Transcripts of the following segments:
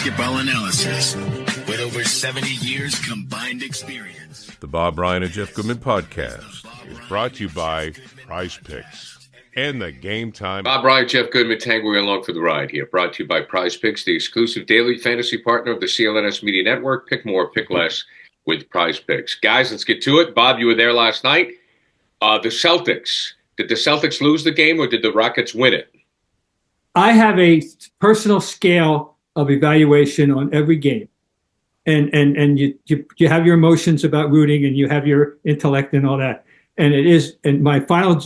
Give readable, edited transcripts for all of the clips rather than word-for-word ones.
basketball analysis with over 70 years combined experience. The Bob Ryan and Jeff Goodman podcast is brought to you by Prizepicks and the Gametime. Bob Ryan, Jeff Goodman, Tanguay along for the ride here. Brought to you by Prizepicks, the exclusive daily fantasy partner of the CLNS Media Network. Pick more, pick less with Prizepicks. Guys, let's get to it. Bob, you were there last night. The Celtics. Did the Celtics lose the game or did the Rockets win it? I have a personal scale of evaluation on every game. And you have your emotions about rooting and you have your intellect and all that. And my final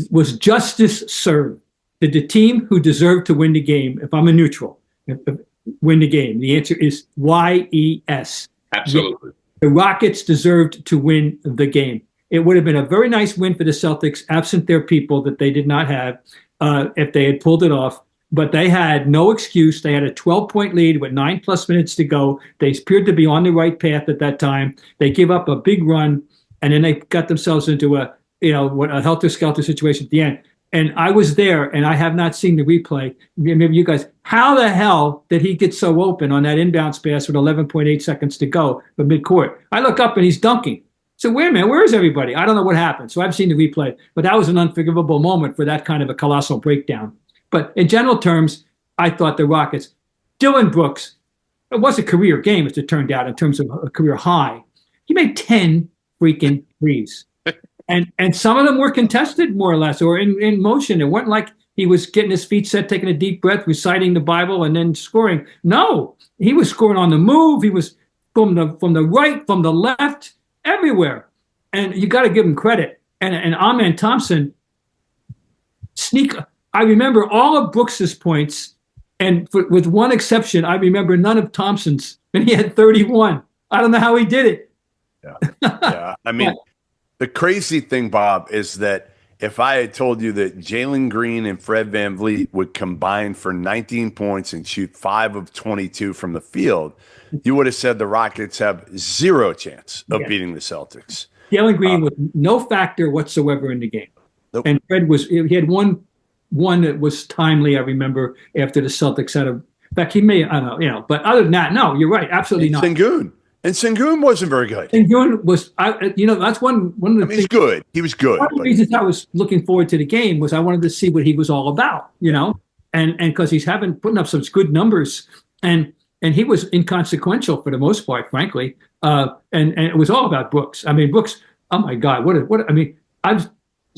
was justice served. Did the team who deserved to win the game, if I'm a neutral, win the game? The answer is YES. Absolutely. The Rockets deserved to win the game. It would have been a very nice win for the Celtics, absent their people that they did not have, if they had pulled it off. But they had no excuse. They had a 12-point lead with 9+ minutes to go. They appeared to be on the right path at that time. They give up a big run, and then they got themselves into a helter-skelter situation at the end. And I was there, and I have not seen the replay. Maybe you guys, how the hell did he get so open on that inbounds pass with 11.8 seconds to go from midcourt? I look up, and he's dunking. So wait a minute, where is everybody? I don't know what happened. So I've seen the replay, but that was an unforgivable moment for that kind of a colossal breakdown. But in general terms, I thought the Rockets, Dylan Brooks, it was a career game as it turned out in terms of a career high. He made 10 freaking threes. And some of them were contested more or less or in motion. It wasn't like he was getting his feet set, taking a deep breath, reciting the Bible, and then scoring. No, he was scoring on the move. He was from the right, from the left, everywhere. And you got to give him credit. And Amen Thompson, I remember all of Brooks's points, and with one exception, I remember none of Thompson's, and he had 31. I don't know how he did it. Yeah. I mean, the crazy thing, Bob, is that if I had told you that Jalen Green and Fred VanVleet would combine for 19 points and shoot 5 of 22 from the field, you would have said the Rockets have zero chance of beating the Celtics. Jalen Green was no factor whatsoever in the game. Nope. And Fred he had one that was timely, I remember, after the Celtics had in fact, he may, I don't know, but other than that, no, you're right, absolutely not. And Sengun wasn't very good. Sengun was, that's one of the things. He's good. He was good. One of the reasons I was looking forward to the game was I wanted to see what he was all about, and because he's putting up some good numbers, and he was inconsequential for the most part, frankly, and it was all about Brooks. I mean, Brooks, oh my God,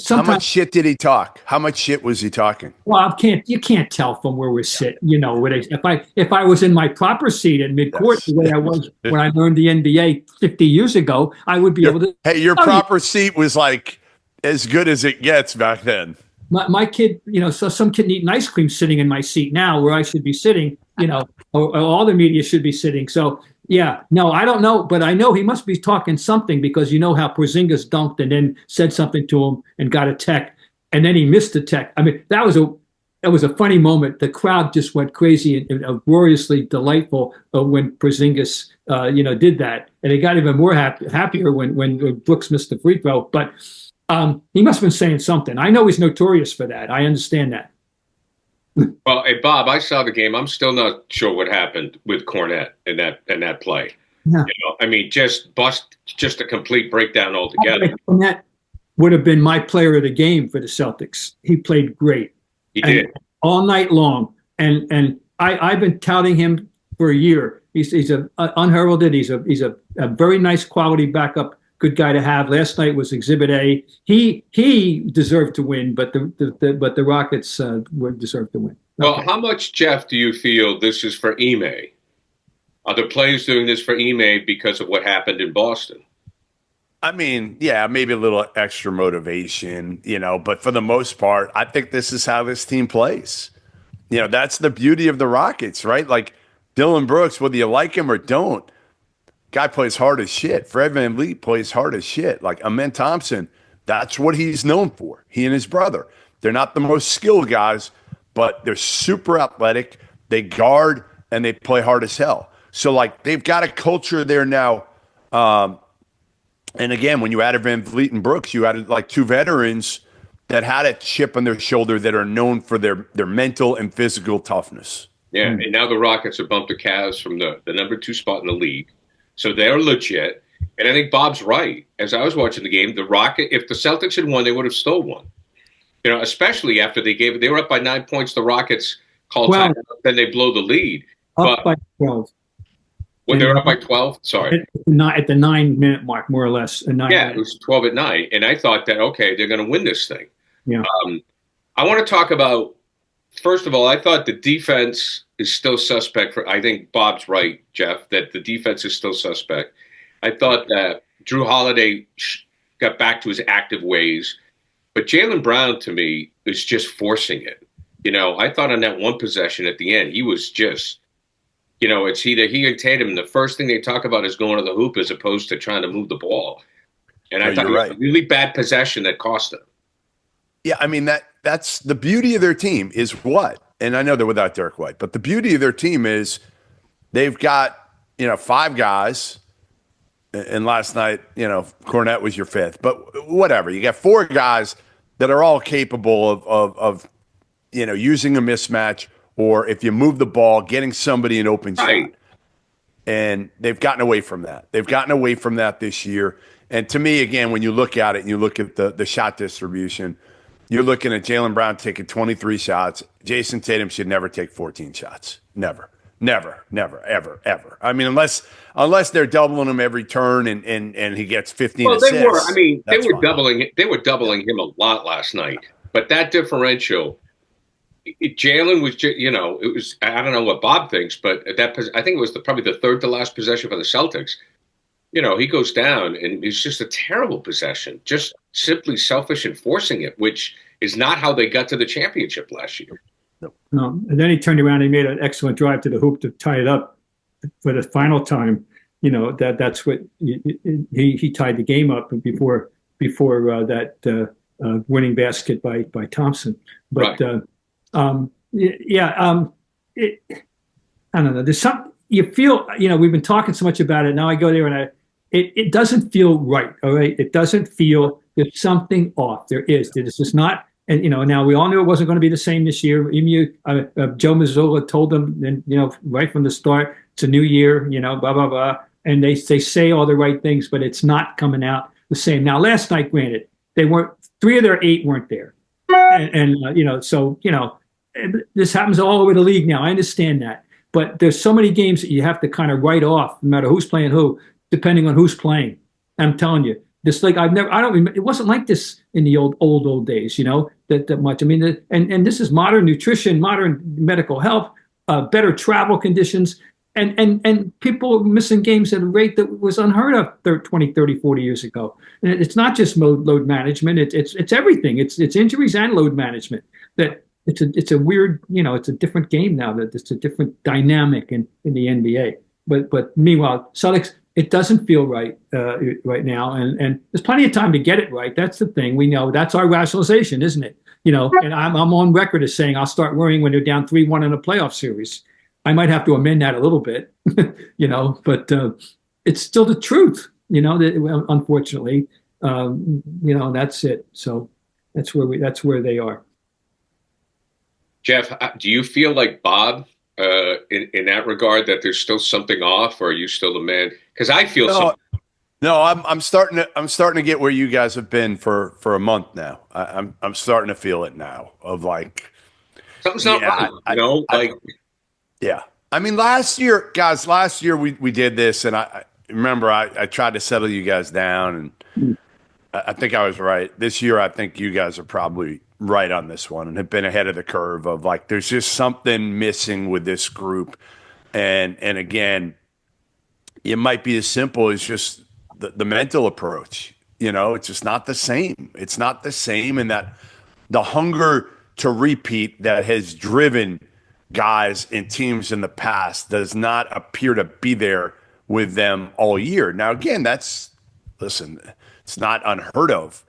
how much shit did he talk? How much shit was he talking? Well, you can't tell from where we're sitting. If I was in my proper seat at midcourt the way I was when I learned the NBA 50 years ago, I would be able to. Hey, your proper seat was like as good as it gets back then. My kid, so some kid eating ice cream sitting in my seat now where I should be sitting, or all the media should be sitting. So, yeah, no, I don't know, but I know he must be talking something because you know how Porzingis dunked and then said something to him and got a tech, and then he missed the tech. I mean, that was a funny moment. The crowd just went crazy and uproariously delightful when Porzingis, did that, and it got even more happier when Brooks missed the free throw. But he must have been saying something. I know he's notorious for that. I understand that. Well, hey, Bob, I saw the game. I'm still not sure what happened with Cornette in that play. Yeah. I mean, just a complete breakdown altogether. Cornette would have been my player of the game for the Celtics. He played great. He did. All night long. And I've been touting him for a year. He's unheralded. He's a very nice quality backup. Good guy to have. Last night was Exhibit A. He deserved to win, but the Rockets deserved to win. Well, how much, Jeff, do you feel this is for Ime? Are the players doing this for Ime because of what happened in Boston? I mean, yeah, maybe a little extra motivation, but for the most part, I think this is how this team plays. That's the beauty of the Rockets, right? Like Dylan Brooks, whether you like him or don't, guy plays hard as shit. Fred VanVleet plays hard as shit. Like Amen Thompson, that's what he's known for. He and his brother. They're not the most skilled guys, but they're super athletic. They guard and they play hard as hell. So, they've got a culture there now. And again, when you added VanVleet and Brooks, you added two veterans that had a chip on their shoulder that are known for their mental and physical toughness. Yeah, and now the Rockets have bumped the Cavs from the number 2 spot in the league. So they're legit. And I think Bob's right. As I was watching the game, if the Celtics had won, they would have still won. Especially after they were up by 9 points. The Rockets called time, then they blow the lead. Up by 12. When they were up by 12? Sorry. At the 9-minute mark, more or less. It was 12 at 9. And I thought that, okay, they're going to win this thing. Yeah. I want to talk about, first of all, I thought the defense is still suspect. I think Bob's right, Jeff, that the defense is still suspect. I thought that Drew Holiday got back to his active ways. But Jaylen Brown, to me, is just forcing it. I thought on that one possession at the end, he was just, it's either he or Tatum. The first thing they talk about is going to the hoop as opposed to trying to move the ball. And I thought it was a really bad possession that cost them. Yeah, I mean, that's the beauty of their team is what? And I know they're without Derek White, but the beauty of their team is they've got, 5 guys. And last night, Cornette was your 5th. But whatever. You got 4 guys that are all capable of using a mismatch, or if you move the ball, getting somebody an open shot. And they've gotten away from that. They've gotten away from that this year. And to me, again, when you look at it and you look at the shot distribution, you're looking at Jaylen Brown taking 23 shots. Jason Tatum should never take 14 shots. Never, ever, ever. I mean, unless they're doubling him every turn and he gets 15 assists. They were. I mean, they were doubling him a lot last night. But that differential, Jaylen was just, it was. I don't know what Bob thinks, but I think it was probably the 3rd to last possession for the Celtics. He goes down and it's just a terrible possession, just simply selfish and forcing it, which is not how they got to the championship last year. No. And then he turned around and he made an excellent drive to the hoop to tie it up for the final time. That's what he tied the game up before that winning basket by Thompson. But right. I don't know. There's some you feel. We've been talking so much about it. Now I go there and it doesn't feel right. All right, it doesn't feel. There's something off. There is. This is not. And now we all knew it wasn't going to be the same this year. Even Joe Mazzulla told them, and right from the start, it's a new year. Blah blah blah, and they say all the right things, but it's not coming out the same. Now, last night, granted, they weren't. 3 of their 8 weren't there, so this happens all over the league now. I understand that, but there's so many games that you have to kind of write off, no matter who's playing who, depending on who's playing. I'm telling you. Just like I don't remember, it wasn't like this in the old days, that much. I mean, and this is modern nutrition, modern medical health, better travel conditions, and people missing games at a rate that was unheard of 20, 30, 40 years ago. And it's not just load management; it's everything. It's injuries and load management. That it's a weird, it's a different game now. That it's a different dynamic in the NBA. But meanwhile, Celtics. It doesn't feel right right now, and there's plenty of time to get it right. That's the thing. We know that's our rationalization, isn't it? And I'm on record as saying I'll start worrying when they're down 3-1 in a playoff series. I might have to amend that a little bit, but it's still the truth. Unfortunately, that's it. So that's where they are. Jeff, do you feel like Bob? In that regard, that there's still something off, or are you still the man? Because I feel something. No, I'm starting to get where you guys have been for a month now. I'm starting to feel it now of like something's not right. Yeah. I mean, last year we did this, and I remember I tried to settle you guys down, and I think I was right. This year, I think you guys are probably right on this one and have been ahead of the curve of like, there's just something missing with this group. And again, it might be as simple as just the mental approach. It's just not the same. It's not the same. And that the hunger to repeat that has driven guys in teams in the past does not appear to be there with them all year. Now, again, it's not unheard of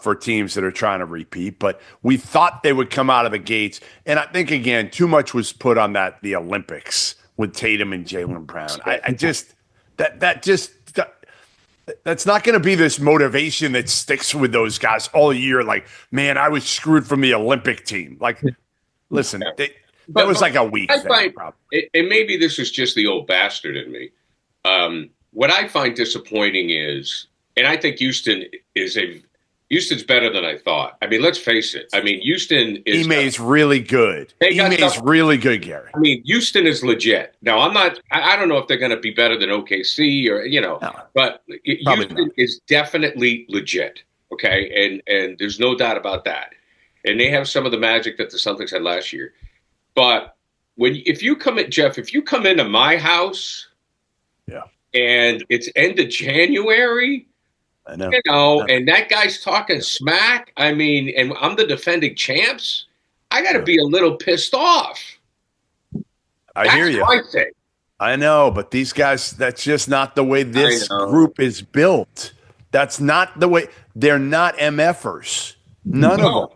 for teams that are trying to repeat, but we thought they would come out of the gates. And I think, again, too much was put on the Olympics with Tatum and Jaylen Brown. That's not going to be this motivation that sticks with those guys all year. Like, man, I was screwed from the Olympic team. Like, listen, But it was like a week I thing, find, probably. and maybe this is just the old bastard in me. What I find disappointing is, and I think Houston's better than I thought. I mean, let's face it. I mean, Houston is. Ime's really good. Ime's really good, Gary. I mean, Houston is legit. Now, I don't know if they're going to be better than OKC or, but Houston is definitely legit. Okay. And there's no doubt about that. And they have some of the magic that the Celtics had last year. But if you come into my house, and it's end of January, I know. And that guy's talking smack. I mean, and I'm the defending champs. I got to be a little pissed off. I hear you. I know, but these guys, that's just not the way this group is built. That's not the way. They're not MFers. None of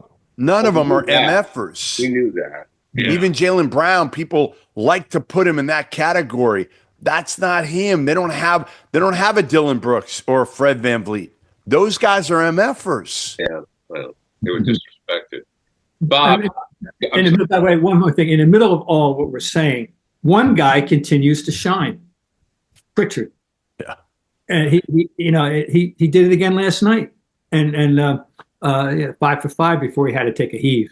them are MFers. We knew that. Yeah. Even Jaylen Brown, people like to put him in that category. That's not him. They don't have a Dylan Brooks or a Fred VanVleet. Those guys are MFers. Yeah, well, they were disrespected. Bob, by the way, one more thing. In the middle of all what we're saying, one guy continues to shine, Pritchard. Yeah, and he did it again last night, and 5 for 5 before he had to take a heave.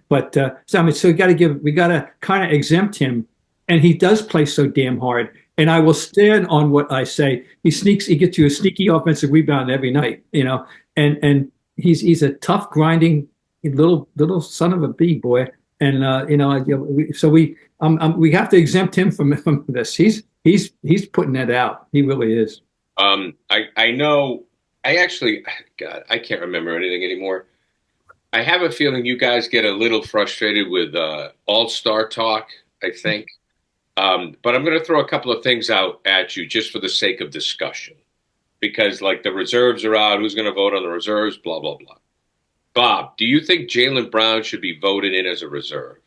But so we got to kind of exempt him. And he does play so damn hard. And I will stand on what I say. He gets you a sneaky offensive rebound every night, and he's a tough, grinding little son of a bee boy. And we have to exempt him from this. He's putting it out. He really is. I know. I can't remember anything anymore. I have a feeling you guys get a little frustrated with all-star talk, I think. But I'm going to throw a couple of things out at you just for the sake of discussion. Because, the reserves are out. Who's going to vote on the reserves? Blah, blah, blah. Bob, do you think Jaylen Brown should be voted in as a reserve?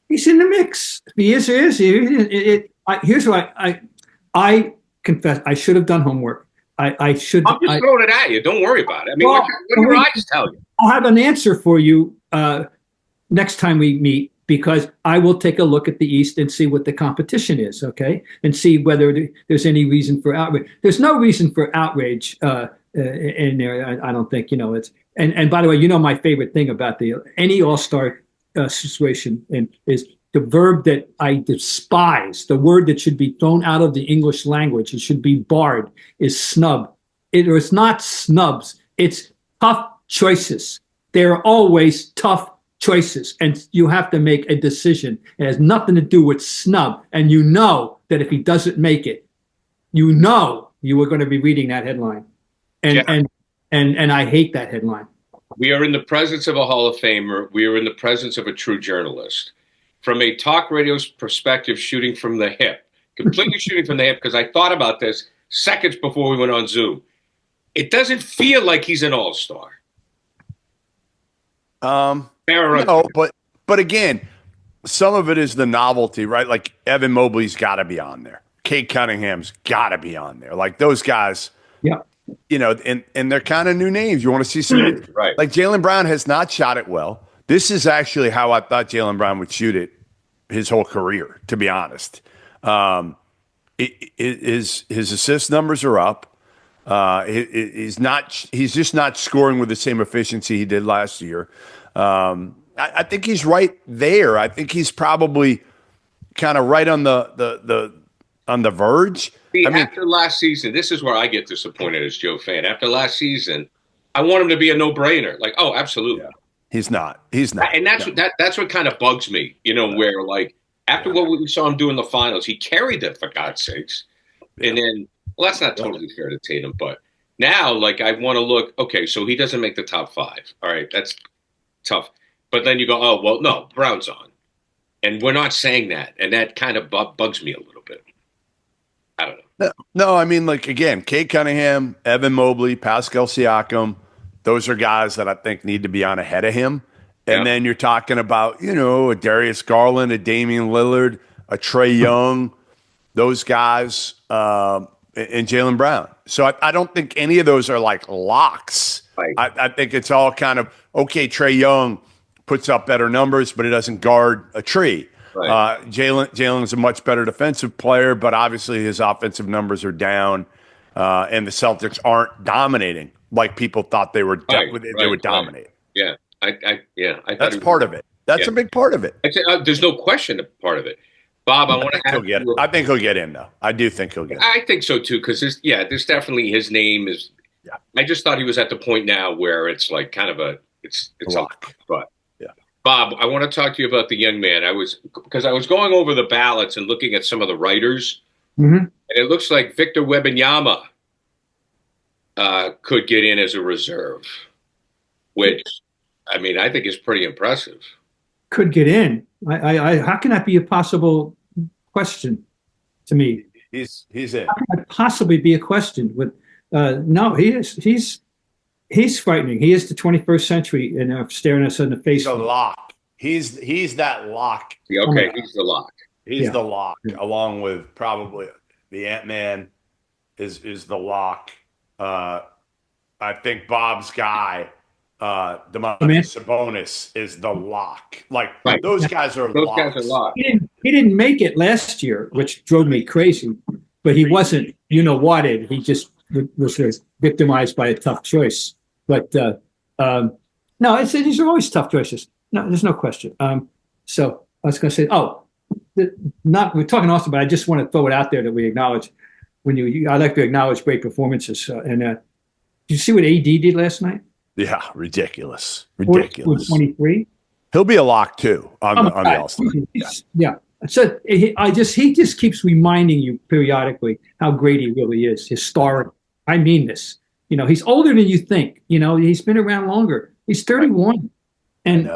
He's in the mix. He is. Here's what I confess. I should have done homework. I should. I'm just throwing it at you. Don't worry about it. I mean, what do your eyes tell you? I'll have an answer for you next time we meet, because I will take a look at the East and see what the competition is, okay? And see whether there's any reason for outrage. There's no reason for outrage in there, I don't think. It's and by the way, my favorite thing about any All-Star situation is the verb that I despise, the word that should be thrown out of the English language, it should be barred, is snub. It's not snubs, it's tough choices. They're always tough choices, and you have to make a decision. It has nothing to do with snub, and that if he doesn't make it, you are going to be reading that headline, and I hate that headline. We are in the presence of a Hall of Famer. We are in the presence of a true journalist. From a talk radio's perspective, shooting from the hip, completely shooting from the hip, because I thought about this seconds before we went on Zoom. It doesn't feel like he's an all-star. No, but again, some of it is the novelty, right? Like Evan Mobley's got to be on there. Kate Cunningham's got to be on there. Like those guys, and they're kind of new names. You want to see some, right? Like Jaylen Brown has not shot it well. This is actually how I thought Jaylen Brown would shoot it his whole career, to be honest. His assist numbers are up. He's just not scoring with the same efficiency he did last year. I think he's right there. I think he's probably kind of right on the verge. After last season, this is where I get disappointed as Joe fan. After last season, I want him to be a no-brainer. Like, oh, absolutely. Yeah. He's not. And that's what kind of bugs me, where after what we saw him do in the finals, he carried them, for God's sakes. Yeah. And then, that's not totally fair to Tatum, but now, I want to look, okay, so he doesn't make the top 5. All right, that's tough. But then you go, oh, well, no, Brown's on. And we're not saying that. And that kind of bugs me a little bit. I don't know. No, I mean, again, Kate Cunningham, Evan Mobley, Pascal Siakam, those are guys that I think need to be on ahead of him. And then you're talking about, a Darius Garland, a Damian Lillard, a Trae Young, those guys, and Jaylen Brown. So I don't think any of those are locks. Right. I think it's all kind of, okay, Trae Young puts up better numbers, but he doesn't guard a tree. Right. Jaylen is a much better defensive player, but obviously his offensive numbers are down, and the Celtics aren't dominating like people thought they would. They would dominate. Yeah, I That's part of it. That's a big part of it. There's no question part of it. Bob, I want to ask you. I think he'll get in, though. I do think he'll get in. I think so, too, because this definitely his name is. Yeah. I just thought he was at the point now where it's like kind of it's a lock. But yeah, Bob, I want to talk to you about the young man. Because I was going over the ballots and looking at some of the writers, and it looks like Victor Wembanyama could get in as a reserve, which I think is pretty impressive. Could get in. How can that be a possible question to me? He's in. How can that possibly be a question? With no, he is. He's frightening. He is the 21st century, and staring us in the face. He's a lock. He's that lock. Okay, he's the lock. He's the lock, along with probably the Ant-Man is the lock. I think Bob's guy. Domantas Sabonis is the lock. Like those guys are locks. He didn't make it last year, which drove me crazy. But he wasn't, whatted. He just was victimized by a tough choice. But no, these are always tough choices. No, there's no question. So I was going to say, we're talking also, but I just want to throw it out there that we acknowledge I like to acknowledge great performances. Did you see what AD did last night? Yeah, ridiculous. 23. He'll be a lock too on the All-Star. Yeah. So he just keeps reminding you periodically how great he really is. Historic. I mean this. He's older than you think. He's been around longer. He's 31, and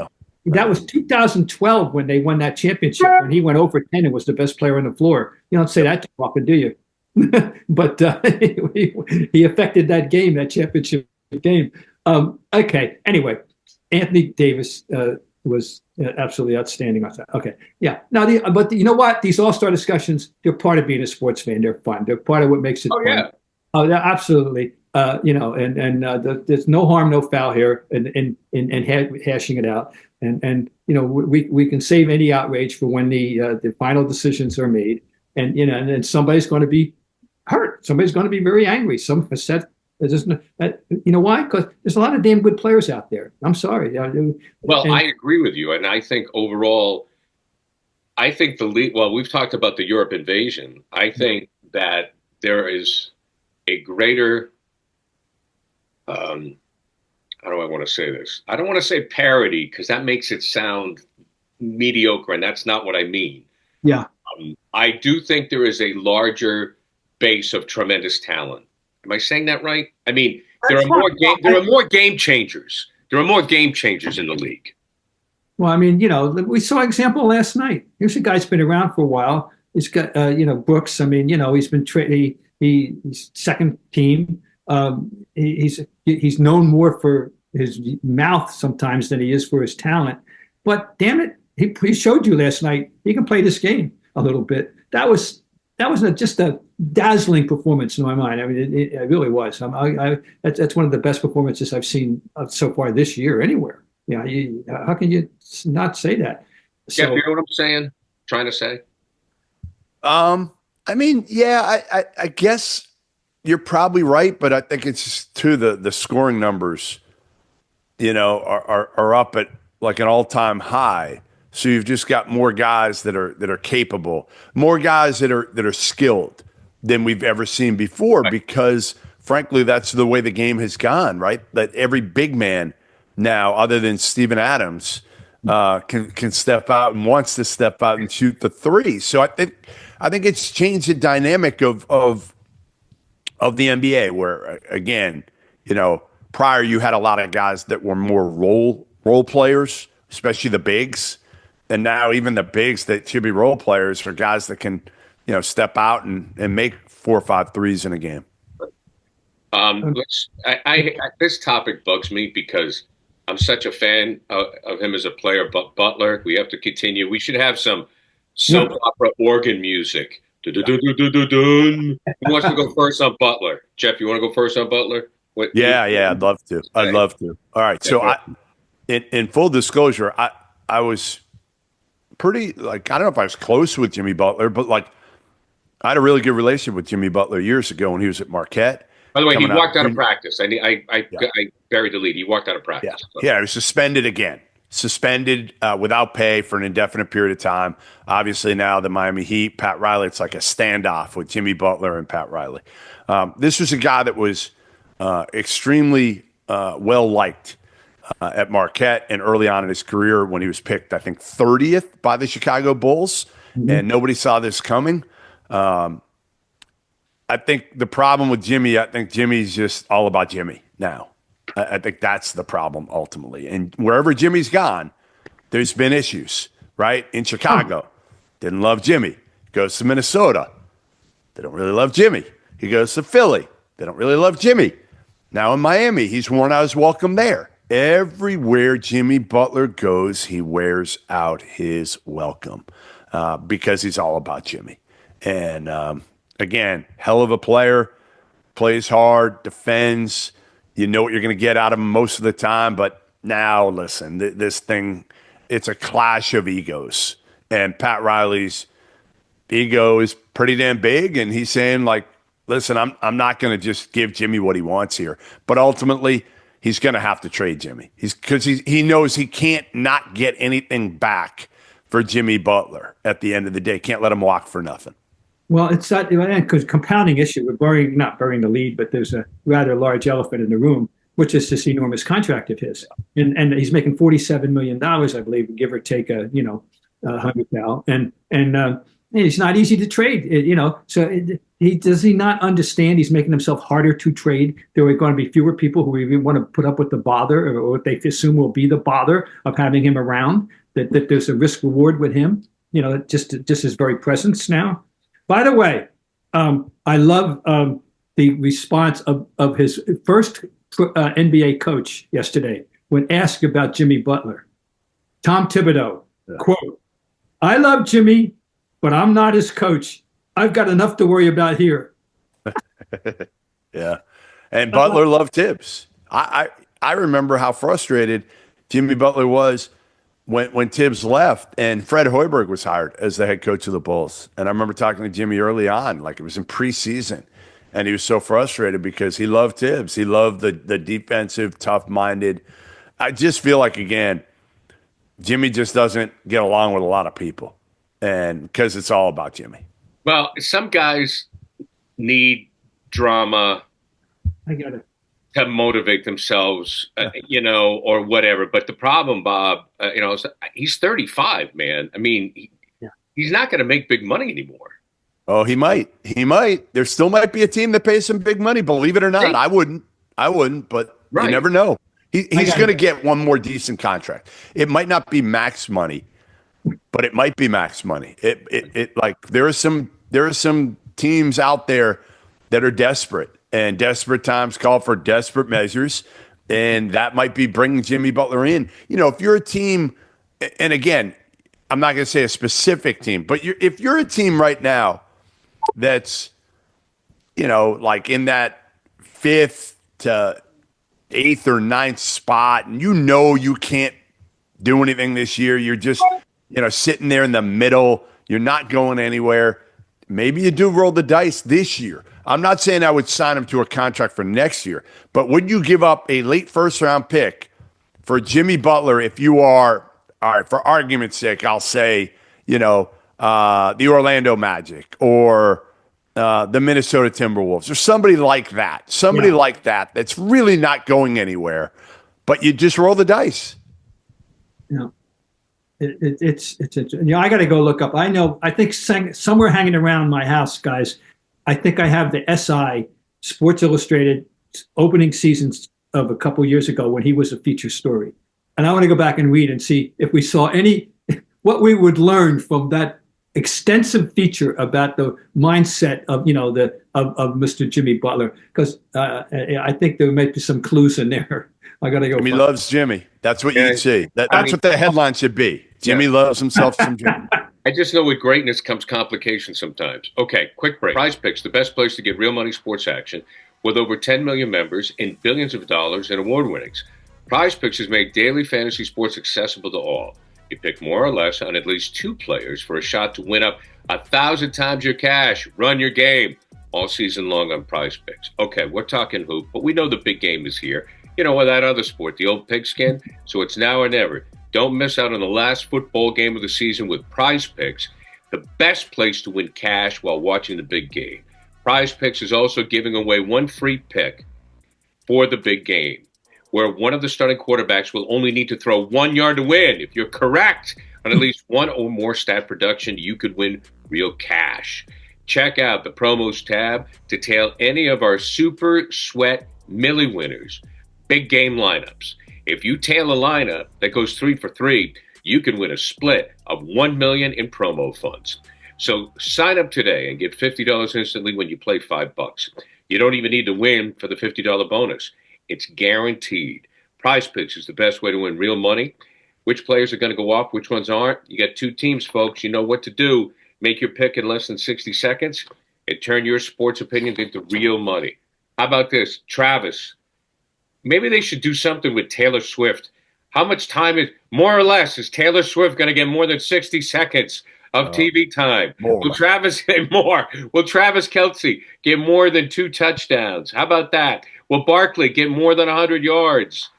that was 2012 when they won that championship. When he went over 10 and was the best player on the floor. You don't say that too often, do you? But he affected that championship game. Okay. Anyway, Anthony Davis was absolutely outstanding. I thought. Okay. Yeah. Now, but you know what? These All-Star discussions, they're part of being a sports fan. They're fun. They're part of what makes it fun. Yeah. Oh, yeah, absolutely. There's no harm, no foul here, and hashing it out. And we can save any outrage for when the final decisions are made. And and somebody's going to be hurt. Somebody's going to be very angry. Some have said. Why? Because there's a lot of damn good players out there. I'm sorry. I agree with you. And I think overall, the league, we've talked about the Europe invasion. I think that there is a greater, how do I want to say this? I don't want to say parity because that makes it sound mediocre, and that's not what I mean. Yeah. I do think there is a larger base of tremendous talent. Am I saying that right? I mean, there are more game changers. There are more game changers in the league. Well, I mean, we saw an example last night. Here's a guy's been around for a while. He's got, Brooks. I mean, he's been he's second team. He's known more for his mouth sometimes than he is for his talent. But damn it, he showed you last night he can play this game a little bit. That was just a dazzling performance in my mind. I mean, it really was. That's one of the best performances I've seen so far this year anywhere. How can you not say that? Yeah, you know what I'm saying? Trying to say. I mean, yeah, I guess you're probably right, but I think it's too the scoring numbers, are up at like an all-time high. So you've just got more guys that are capable, more guys that are skilled than we've ever seen before, because frankly, that's the way the game has gone, right? That every big man now, other than Steven Adams, can step out and wants to step out and shoot the three. So I think it's changed the dynamic of the NBA, where again, prior you had a lot of guys that were more role players, especially the bigs. And now even the bigs that should be role players are guys that can, step out and make 4 or 5 threes in a game. This topic bugs me because I'm such a fan of him as a player. But Butler, we have to continue. We should have some soap opera organ music. Who wants to go first on Butler? Jeff, you want to go first on Butler? Yeah, I'd love to. All right, so in full disclosure, I was pretty, like, I don't know if I was close with Jimmy Butler, but like I had a really good relationship with Jimmy Butler years ago when he was at Marquette. By the way, he walked out of practice. I buried the lead. He walked out of practice. Yeah, he was suspended again. Suspended without pay for an indefinite period of time. Obviously now the Miami Heat, Pat Riley, it's like a standoff with Jimmy Butler and Pat Riley. This was a guy that was extremely well-liked at Marquette and early on in his career when he was picked, I think, 30th by the Chicago Bulls, and nobody saw this coming. I think the problem with Jimmy, I think Jimmy's just all about Jimmy now. I think that's the problem ultimately. And wherever Jimmy's gone, there's been issues, right? In Chicago, didn't love Jimmy. Goes to Minnesota, they don't really love Jimmy. He goes to Philly, they don't really love Jimmy. Now in Miami, he's worn out his welcome there. Everywhere Jimmy Butler goes, he wears out his welcome because he's all about Jimmy. And again, hell of a player, plays hard, defends. You know what you're going to get out of him most of the time. But now, listen, this thing, it's a clash of egos. And Pat Riley's ego is pretty damn big. And he's saying, like, listen, I'm not going to just give Jimmy what he wants here. But ultimately, he's going to have to trade Jimmy. Because he knows he can't not get anything back for Jimmy Butler at the end of the day. Can't let him walk for nothing. Well, it's that because compounding issue. We're not burying the lead, but there's a rather large elephant in the room, which is this enormous contract of his, and he's making $47 million, I believe, give or take $100,000, and it's not easy to trade, So does he not understand? He's making himself harder to trade. There are going to be fewer people who even want to put up with the bother, or what they assume will be the bother of having him around. That there's a risk reward with him. Just his very presence now. By the way, I love the response of his first NBA coach yesterday when asked about Jimmy Butler. Tom Thibodeau, quote, "I love Jimmy, but I'm not his coach. I've got enough to worry about here." Yeah. And Butler loved Tibbs. I remember how frustrated Jimmy Butler was when Tibbs left and Fred Hoiberg was hired as the head coach of the Bulls. And I remember talking to Jimmy early on, like it was in preseason, and he was so frustrated because he loved Tibbs. He loved the defensive, tough-minded. I just feel like, again, Jimmy just doesn't get along with a lot of people, and because it's all about Jimmy. Well, some guys need drama. I got it. To motivate themselves, or whatever. But the problem, Bob, he's 35, man. I mean, he's not going to make big money anymore. Oh, he might. There still might be a team that pays some big money, believe it or not. I wouldn't, but you never know. He's going to get one more decent contract. It might not be max money, but it might be max money. It like there are some teams out there that are desperate. And desperate times call for desperate measures, and that might be bringing Jimmy Butler in. If you're a team, and again, I'm not going to say a specific team, but if you're a team right now that's, like in that 5th to 8th or 9th spot, and you can't do anything this year, you're just, sitting there in the middle, you're not going anywhere, maybe you do roll the dice this year. I'm not saying I would sign him to a contract for next year, but would you give up a late first-round pick for Jimmy Butler if you are, all right, for argument's sake, I'll say, the Orlando Magic or the Minnesota Timberwolves or somebody like that, that's really not going anywhere, but you just roll the dice. It's I got to go look up. I think somewhere hanging around my house, guys, I think I have the SI Sports Illustrated opening seasons of a couple years ago when he was a feature story. And I want to go back and read and see if we saw what we would learn from that extensive feature about the mindset of, of Mr. Jimmy Butler. Because I think there might be some clues in there. I got to go. Jimmy loves Jimmy. That's what you'd see. That's what the headline should be. Jimmy loves himself some Jimmy. I just know with greatness comes complications sometimes. Okay, quick break. Prizepicks, the best place to get real money sports action with over 10 million members and billions of dollars in award winnings. Prizepicks has made daily fantasy sports accessible to all. You pick more or less on at least 2 players for a shot to win up 1,000 times your cash. Run your game all season long on Prizepicks. Okay, we're talking hoop, but we know the big game is here. You know, with that other sport, the old pigskin. So it's now or never. Don't miss out on the last football game of the season with Prizepicks, the best place to win cash while watching the big game. Prizepicks is also giving away 1 free pick for the big game, where one of the starting quarterbacks will only need to throw 1 yard to win. If you're correct on at least one or more stat production, you could win real cash. Check out the promos tab to tail any of our Super Sweat Millie winners, big game lineups. If you tail a lineup that goes 3 for 3, you can win a split of $1 million in promo funds. So sign up today and get $50 instantly when you play $5. You don't even need to win for the $50 bonus. It's guaranteed. Prizepicks is the best way to win real money. Which players are going to go off, which ones aren't? You got 2 teams, folks. You know what to do. Make your pick in less than 60 seconds and turn your sports opinions into real money. How about this? Travis, maybe they should do something with Taylor Swift. How much time more or less, is Taylor Swift going to get more than 60 seconds of TV time? Will Travis get more? Will Travis Kelce get more than 2 touchdowns? How about that? Will Barkley get more than 100 yards?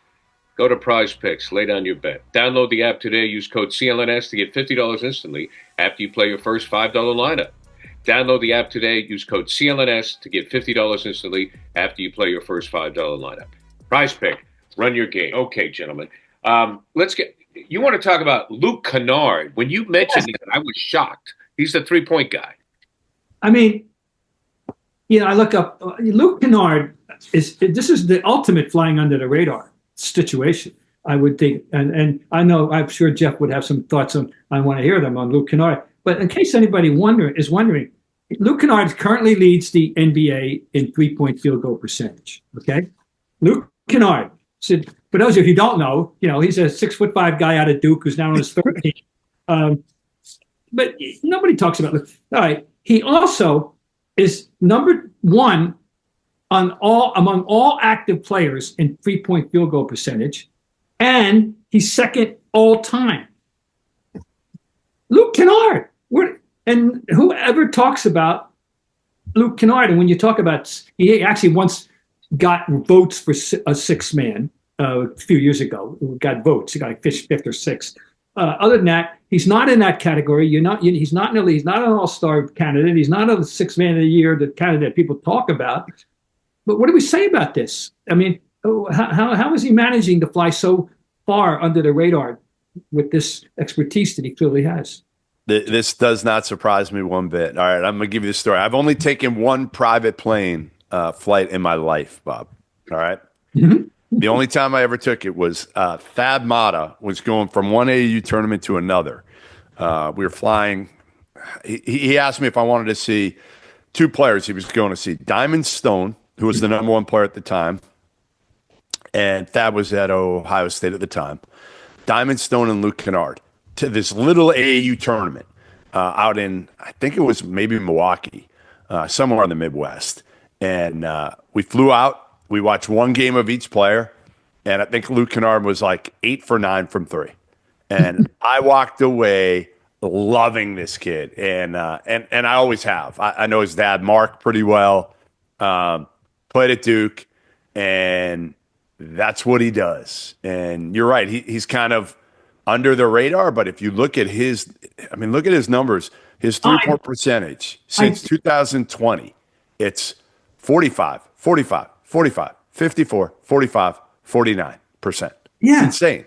Go to Prizepicks, lay down your bet. Download the app today. Use code CLNS to get $50 instantly after you play your first $5 lineup. Download the app today. Use code CLNS to get $50 instantly after you play your first $5 lineup. Prizepicks, run your game. Okay, gentlemen. You want to talk about Luke Kennard. When you mentioned it, I was shocked. He's the 3-point guy. I mean, I look up Luke Kennard this is the ultimate flying under the radar situation, I would think. And I know, I'm sure Jeff would have some thoughts on, I want to hear them on Luke Kennard. But in case anybody is wondering, Luke Kennard currently leads the NBA in 3-point field goal percentage. Okay. Luke Kennard, for those of you who don't know, he's a 6'5" guy out of Duke who's now on his 3rd team. But nobody talks about Luke. All right. He also is number 1 among all active players in 3-point field goal percentage, and he's 2nd all time. Luke Kennard. And whoever talks about Luke Kennard, and when you talk about, he actually once got votes for a 6th man a few years ago. Got votes. He got like 5th or 6th. Other than that, he's not in that category. He's not an all-star candidate. He's not a 6th man of the year, the candidate people talk about. But what do we say about this? I mean, how is he managing to fly so far under the radar with this expertise that he clearly has? This does not surprise me one bit. All right, I'm going to give you the story. I've only taken 1 private plane flight in my life, Bob. All right? Mm-hmm. The only time I ever took it was Thad Matta was going from one AAU tournament to another. We were flying. He asked me if I wanted to see 2 players he was going to see. Diamond Stone, who was the number 1 player at the time, and Thad was at Ohio State at the time. Diamond Stone and Luke Kennard to this little AAU tournament out in, I think it was maybe Milwaukee, somewhere in the Midwest. And we flew out. We watched 1 game of each player, and I think Luke Kennard was like 8 for 9 from 3. And I walked away loving this kid, and I always have. I know his dad, Mark, pretty well. Played at Duke, and that's what he does. And you're right; he's kind of under the radar. But if you look at his numbers. His 3-point percentage since 2020, it's 45, 45, 45, 54, 45, 49%. Yeah. It's insane.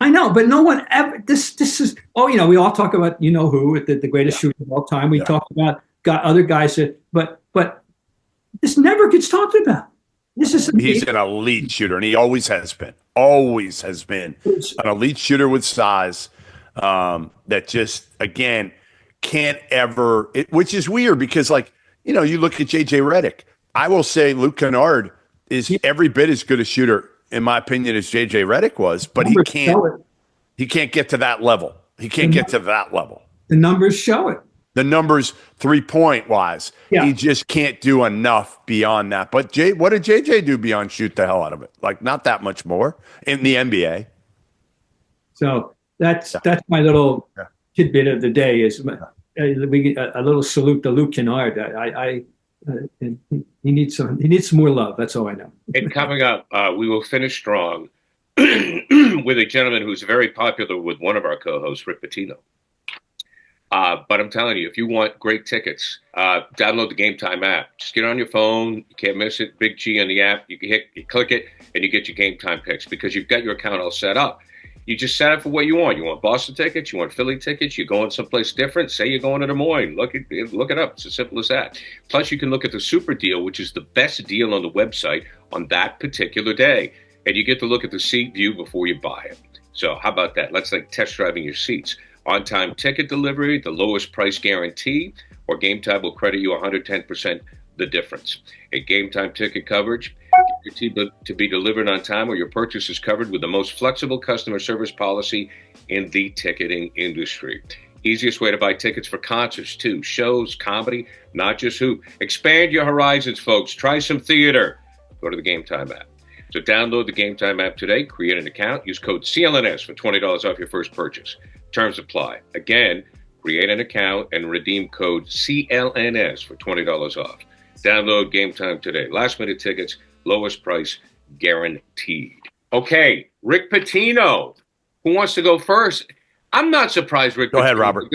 I know, but no one ever, this is, we all talk about, who, the greatest shooter of all time. We talk about other guys, but this never gets talked about. He's an elite shooter, and he always has been. Always has been an elite shooter with size that just, again, can't ever, which is weird because, you look at J.J. Redick. I will say Luke Kennard is every bit as good a shooter, in my opinion, as J.J. Redick was, but he can't get to that level. He can't get to that level. The numbers show it. The numbers 3-point wise, he just can't do enough beyond that. But what did JJ do beyond shoot the hell out of it? Like not that much more in the NBA. So that's my little tidbit of the day. Is we a little salute to Luke Kennard. He needs some more love. That's all I know. And coming up, we will finish strong with a gentleman who's very popular with one of our co-hosts, Rick Pitino. But I'm telling you, if you want great tickets, download the Gametime app. Just get on your phone. You can't miss it. Big G on the app. You click it, and you get your Gametime picks because you've got your account all set up. You just set up for what you want. You want Boston tickets. You want Philly tickets. You're going someplace different. Say you're going to Des Moines. Look it up. It's as simple as that. Plus, you can look at the super deal, which is the best deal on the website on that particular day. And you get to look at the seat view before you buy it. So how about that? Let's test driving your seats. On-time ticket delivery, the lowest price guarantee, or Gametime will credit you 110% the difference. A Gametime ticket coverage, guaranteed to be delivered on time, or your purchase is covered with the most flexible customer service policy in the ticketing industry. Easiest way to buy tickets for concerts, too. Shows, comedy, not just hoop. Expand your horizons, folks. Try some theater. Go to the Gametime app. So download the Gametime app today, create an account, use code CLNS for $20 off your first purchase. Terms apply. Again, create an account and redeem code CLNS for $20 off. Download Gametime today. Last minute tickets, lowest price guaranteed. Okay, Rick Pitino. Who wants to go first? I'm not surprised Rick. Go ahead, Robert.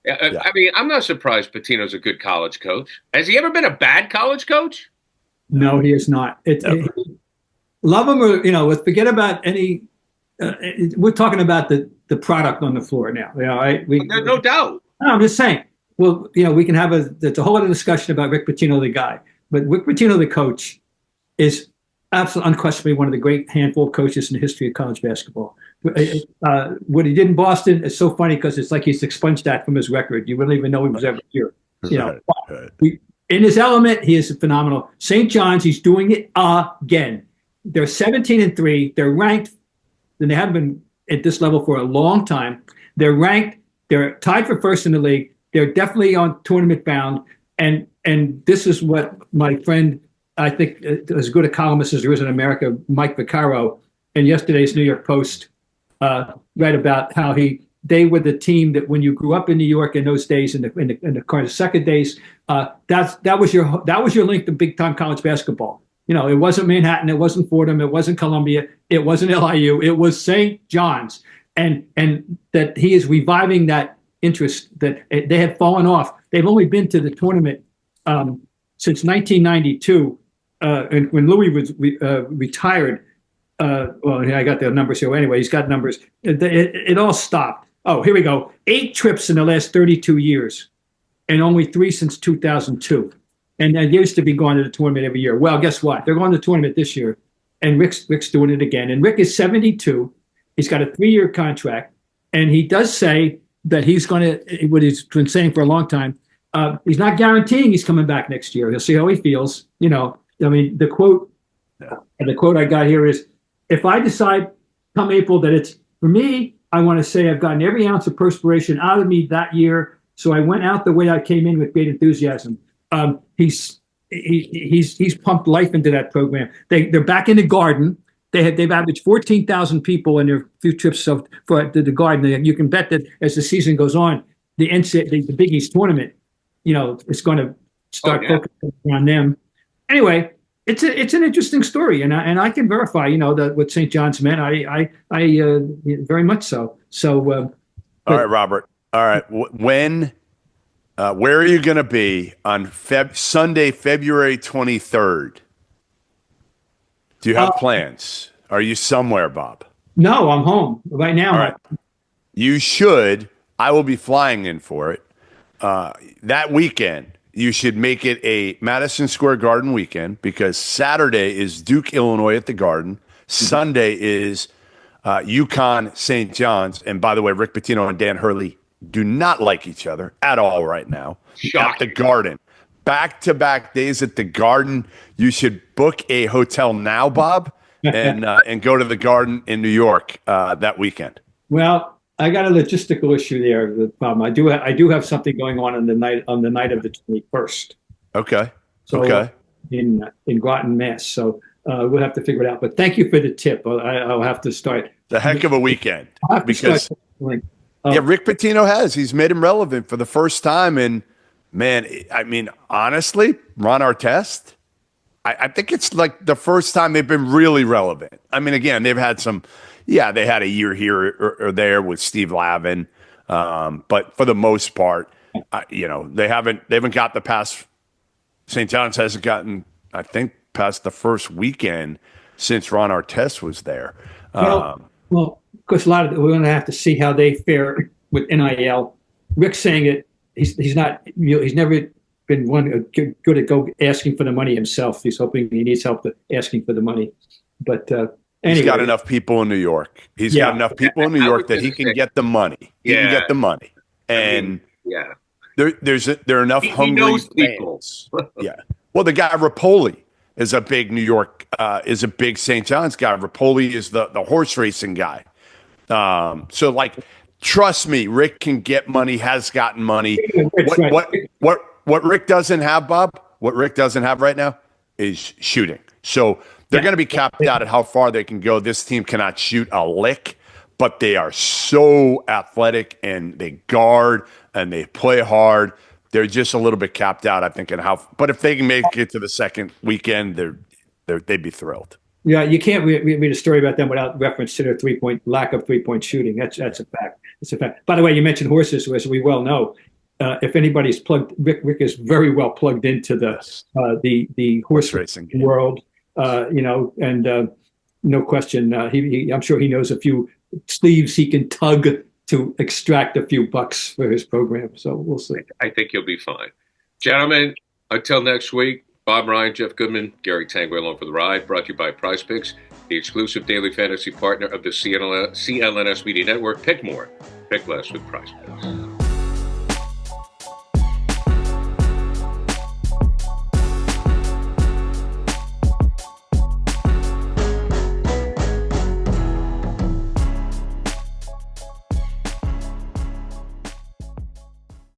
I mean, I'm not surprised Pitino's a good college coach. Has he ever been a bad college coach? No, he is not. Love him or, forget about any. We're talking about the product on the floor now. Right? No doubt. No, I'm just saying. Well, we can have there's a whole other discussion about Rick Pitino, the guy. But Rick Pitino, the coach, is absolutely unquestionably one of the great handful of coaches in the history of college basketball. What he did in Boston is so funny because it's like he's expunged that from his record. You wouldn't even know he was ever here. In his element, he is phenomenal. St. John's, he's doing it again. They're 17-3. They're ranked, and they haven't been at this level for a long time. They're ranked. They're tied for first in the league. They're definitely on tournament bound. And this is what my friend, I think, as good a columnist as there is in America, Mike Vaccaro, in yesterday's New York Post, read about how they were the team that when you grew up in New York in those days, in the second days, that was your link to big time college basketball. It wasn't Manhattan, it wasn't Fordham, it wasn't Columbia, it wasn't LIU, it was St. John's, and that he is reviving that interest that they had fallen off. They've only been to the tournament since 1992, and when Louis was retired. I got the numbers here. Anyway, he's got numbers. It all stopped. Oh, here we go. 8 trips in the last 32 years, and only 3 since 2002. And they used to be going to the tournament every year. Well, guess what? They're going to the tournament this year, and Rick's doing it again. And Rick is 72. He's got a 3-year contract, and he does say that he's going to, what he's been saying for a long time, he's not guaranteeing he's coming back next year. He'll see how he feels. The quote I got here is, if I decide come April that it's for me, I want to say I've gotten every ounce of perspiration out of me that year. So I went out the way I came in with great enthusiasm. He's pumped life into that program. They're back in the Garden. They've averaged 14,000 people in their few trips for the Garden. You can bet that as the season goes on, the Big East tournament, is going to start focusing on them. Anyway, it's an interesting story, and I can verify, that what St. John's meant. I very much so. So, all right, Robert. All right, where are you going to be on Sunday, February 23rd? Do you have plans? Are you somewhere, Bob? No, I'm home right now. All right. You should. I will be flying in for it. That weekend, you should make it a Madison Square Garden weekend because Saturday is Duke, Illinois at the Garden. Sunday is UConn, St. John's. And by the way, Rick Pitino and Dan Hurley do not like each other at all right now. At the Garden. Back-to-back days at the Garden. You should book a hotel now, Bob, and go to the Garden in New York that weekend. Well, I got a logistical issue there. The problem I do have something going on the night of the 21st. Okay. So Okay. in Groton, Mass. So we'll have to figure it out. But thank you for the tip. I'll have to start. The heck of a weekend. I'll have to Because start. yeah, Rick Pitino he's made him relevant for the first time. And man, I mean, honestly, Ron Artest, I think it's like the first time they've been really relevant. I mean, again, they've had they had a year here or there with Steve Lavin. But for the most part, they haven't got the past. St. John's hasn't gotten, I think, past the first weekend since Ron Artest was there. Well, because we're going to have to see how they fare with NIL. Rick's saying it. He's not. He's never been one good at go asking for the money himself. He's hoping he needs help asking for the money. But anyway. He's got enough people in New York. He's got enough people in New York that he can get the money. He can get the money, and there are enough hungry fans. Yeah. Well, the guy Rapoli is a big New York, is a big St. John's guy. Rapoli is the horse racing guy. So like, trust me, Rick can get money, has gotten money. What Rick doesn't have, Bob, what Rick doesn't have right now is shooting. So they're going to be capped out at how far they can go. This team cannot shoot a lick, but they are so athletic and they guard and they play hard. They're just a little bit capped out, I think, in how. But if they can make it to the second weekend, they'd be thrilled. Yeah, you can't read a story about them without reference to their lack of 3-point shooting. That's a fact. It's a fact. By the way, you mentioned horses, as we well know. If anybody's plugged, Rick is very well plugged into the horse racing world. And no question, I'm sure he knows a few sleeves he can tug to extract a few bucks for his program. So we'll see. I think you'll be fine. Gentlemen, until next week, Bob Ryan, Jeff Goodman, Gary Tanguay along for the ride, brought to you by Prizepicks, the exclusive daily fantasy partner of the CLNS Media Network. Pick more, pick less with Prizepicks.